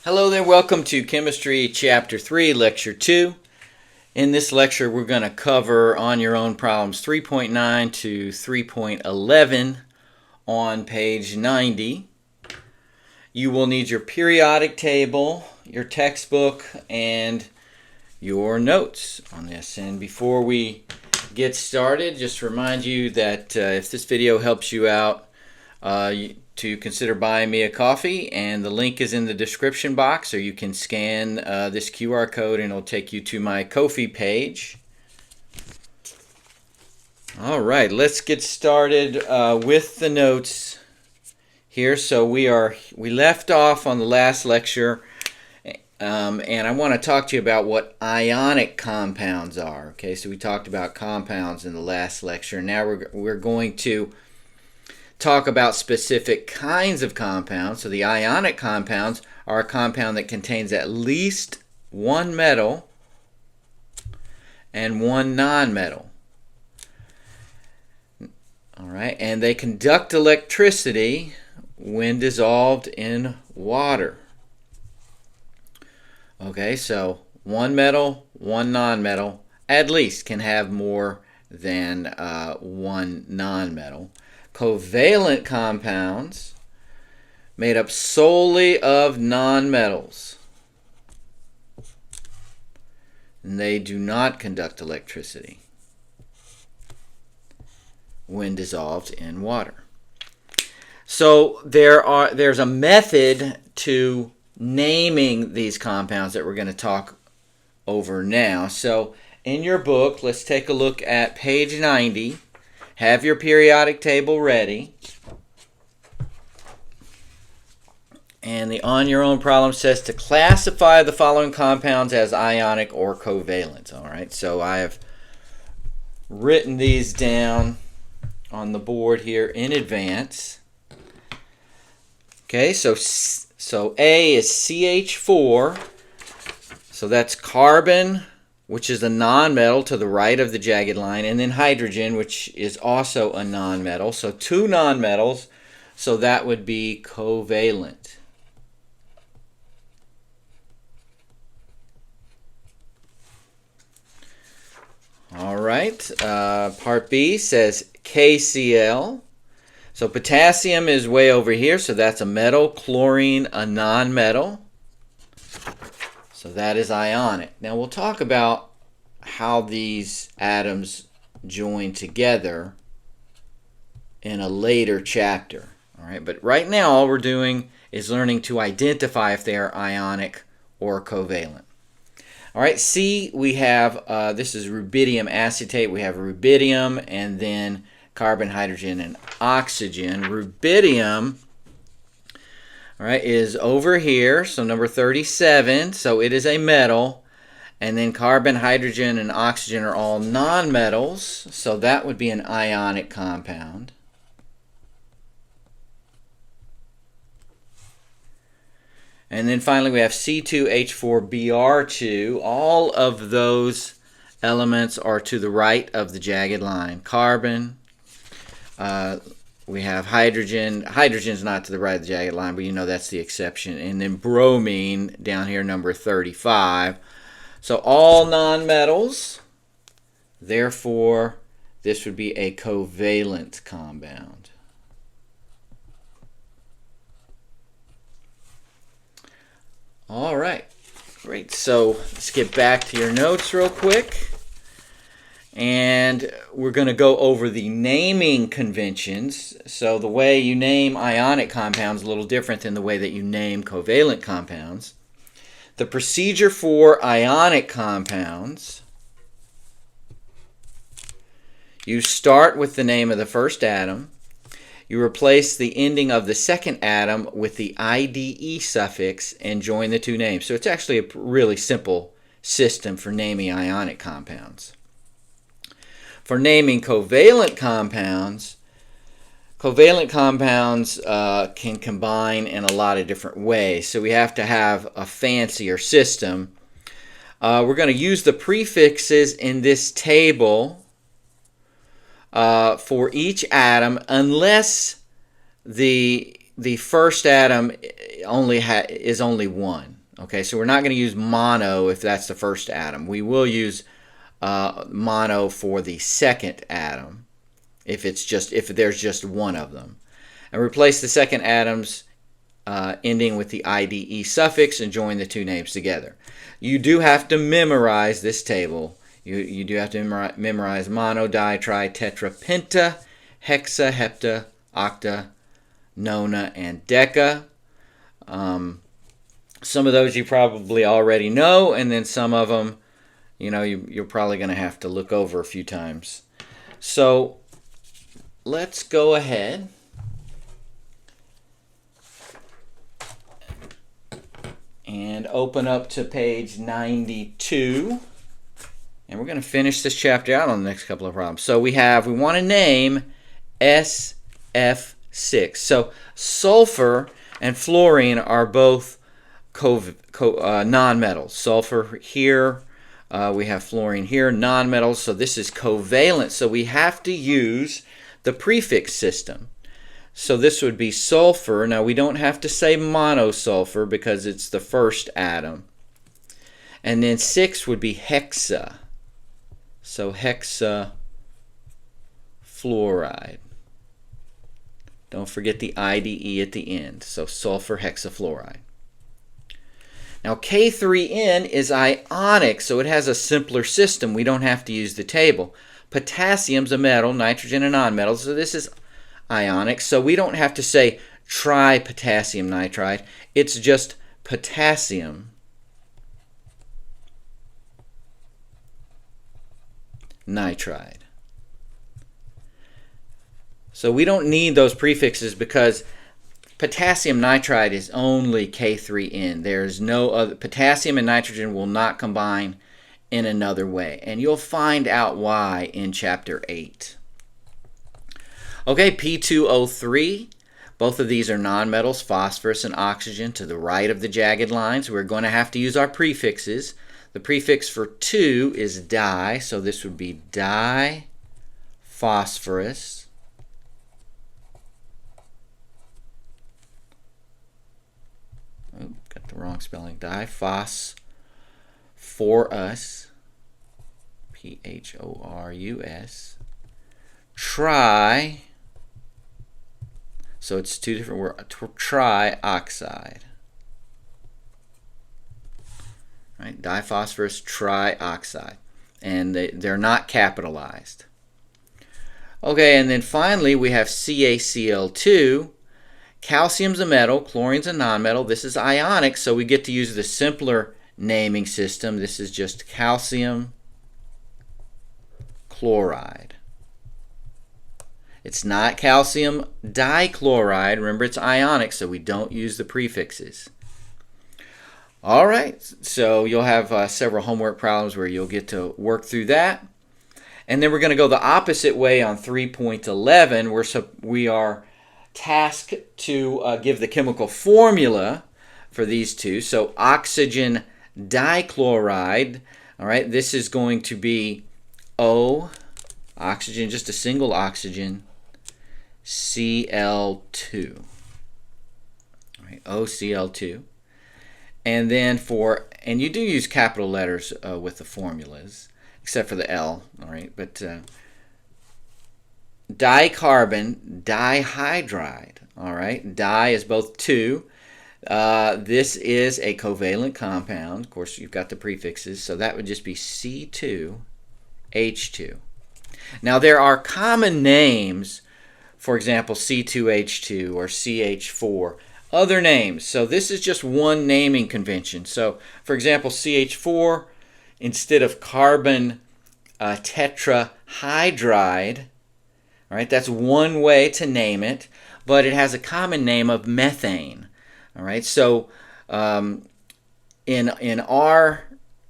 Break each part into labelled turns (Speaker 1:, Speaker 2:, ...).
Speaker 1: Hello there, welcome to Chemistry Chapter 3, Lecture 2. In this lecture, we're going to cover on your own problems 3.9 to 3.11 on page 90. You will need your periodic table, your textbook, and your notes on this. And before we get started, just to remind you that if this video helps you out, to consider buying me a coffee, and the link is in the description box, or you can scan this QR code and it'll take you to my Ko-fi page. Alright, let's get started with the notes here. So we left off on the last lecture, and I want to talk to you about what ionic compounds are. Okay, so we talked about compounds in the last lecture. Now we're going to talk about specific kinds of compounds. So the ionic compounds are a compound that contains at least one metal and one nonmetal. All right, and they conduct electricity when dissolved in water. Okay, so one metal, one nonmetal, at least can have more than one nonmetal. Covalent compounds made up solely of nonmetals, and they do not conduct electricity when dissolved in water. So there's a method to naming these compounds that we're going to talk over now. So in your book, let's take a look at page 90. Have your periodic table ready. And the on your own problem says to classify the following compounds as ionic or covalent. All right, so I have written these down on the board here in advance. Okay, so A is CH4. So that's carbon, which is a nonmetal to the right of the jagged line, and then hydrogen, which is also a nonmetal. So two nonmetals, so that would be covalent. All right, part B says KCl. So potassium is way over here, so that's a metal. Chlorine, a nonmetal. So that is ionic. Now we'll talk about how these atoms join together in a later chapter. All right, but right now all we're doing is learning to identify if they are ionic or covalent. All right, C, we have, this is rubidium acetate. We have rubidium and then carbon, hydrogen, and oxygen. Rubidium, all right, is over here, so number 37, so it is a metal, and then carbon, hydrogen, and oxygen are all nonmetals, so that would be an ionic compound. And then finally we have C2H4Br2. All of those elements are to the right of the jagged line. Carbon, we have hydrogen. Hydrogen's not to the right of the jagged line, but you know that's the exception. And then bromine down here, number 35. So all nonmetals. Therefore, this would be a covalent compound. All right, great. So let's get back to your notes real quick. And we're going to go over the naming conventions. So the way you name ionic compounds is a little different than the way that you name covalent compounds. The procedure for ionic compounds, you start with the name of the first atom. You replace the ending of the second atom with the IDE suffix and join the two names. So it's actually a really simple system for naming ionic compounds. For naming covalent compounds can combine in a lot of different ways. So we have to have a fancier system. We're going to use the prefixes in this table for each atom unless the the first atom is only one. Okay, so we're not going to use mono if that's the first atom. We will use mono for the second atom if there's just one of them, and replace the second atoms ending with the IDE suffix and join the two names together. You do have to memorize this table. You do have to memorize mono, di, tri, tetra, penta, hexa, hepta, octa, nona, and deca. Some of those you probably already know, and then some of them, you're probably going to have to look over a few times. So let's go ahead and open up to page 92. And we're going to finish this chapter out on the next couple of problems. So we want to name SF6. So sulfur and fluorine are both nonmetals. Sulfur here, we have fluorine here, nonmetals. So this is covalent. So we have to use the prefix system. So this would be sulfur. Now we don't have to say monosulfur because it's the first atom. And then 6 would be hexa. So hexafluoride. Don't forget the IDE at the end. So sulfur hexafluoride. Now K3N is ionic, so it has a simpler system. We don't have to use the table. Potassium's a metal, nitrogen a nonmetal, so this is ionic. So we don't have to say tripotassium nitride. It's just potassium nitride. So we don't need those prefixes because potassium nitride is only K3N. There's no other. Potassium and nitrogen will not combine in another way. And you'll find out why in chapter 8. Okay, P2O3. Both of these are nonmetals, phosphorus and oxygen to the right of the jagged lines. We're going to have to use our prefixes. The prefix for 2 is di, so this would be diphosphorus. Got the wrong spelling. Diphos for us. Phorus. Tri. So it's two different words. Trioxide. Right? Diphosphorus trioxide. And they're not capitalized. Okay, and then finally we have CaCl2. Calcium's a metal, chlorine's a nonmetal. This is ionic, so we get to use the simpler naming system. This is just calcium chloride. It's not calcium dichloride. Remember, it's ionic, so we don't use the prefixes. All right, so you'll have several homework problems where you'll get to work through that. And then we're going to go the opposite way on 3.11, where we are tasked to give the chemical formula for these two. So oxygen dichloride, all right, this is going to be O, oxygen, just a single oxygen, Cl2. All right, OCl2. And then and you do use capital letters with the formulas, except for the L, all right, but dicarbon dihydride, all right, di is both 2. This is a covalent compound. Of course, you've got the prefixes, so that would just be C2H2. Now, there are common names, for example, C2H2 or CH4, other names. So this is just one naming convention. So, for example, CH4, instead of carbon tetrahydride, all right, that's one way to name it, but it has a common name of methane. All right, so in our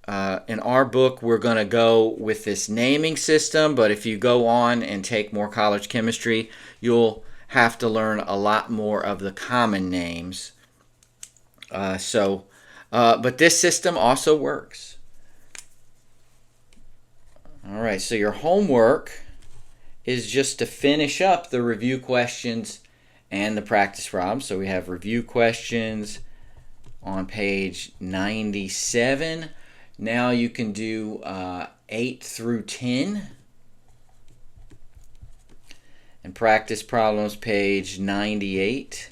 Speaker 1: book, we're going to go with this naming system, but if you go on and take more college chemistry, you'll have to learn a lot more of the common names. But this system also works. All right, so your homework is just to finish up the review questions and the practice problems. So we have review questions on page 97. Now you can do 8 through 10. And practice problems, page 98.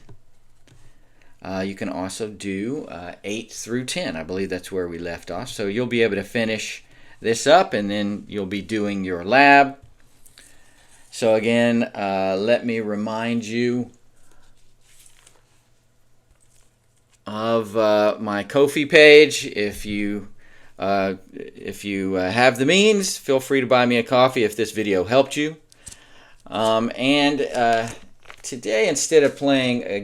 Speaker 1: You can also do 8 through 10. I believe that's where we left off. So you'll be able to finish this up, and then you'll be doing your lab. So again, let me remind you of my Ko-fi page. If you have the means, feel free to buy me a coffee if this video helped you. Today, instead of playing a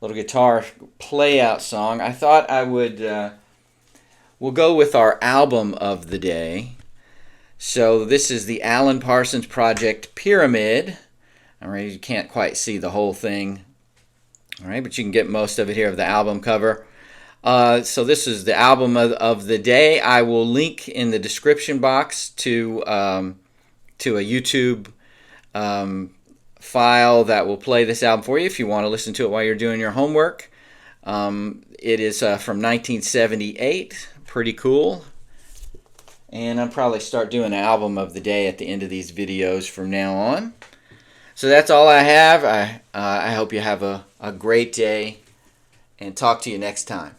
Speaker 1: little guitar play-out song, I thought I would we'll go with our album of the day. So this is the Alan Parsons Project Pyramid. All right, you can't quite see the whole thing. All right, but you can get most of it here of the album cover. So this is the album of the day. I will link in the description box to a YouTube file that will play this album for you if you want to listen to it while you're doing your homework. It is from 1978. Pretty cool. And I'll probably start doing an album of the day at the end of these videos from now on. So that's all I have. I hope you have a great day, and talk to you next time.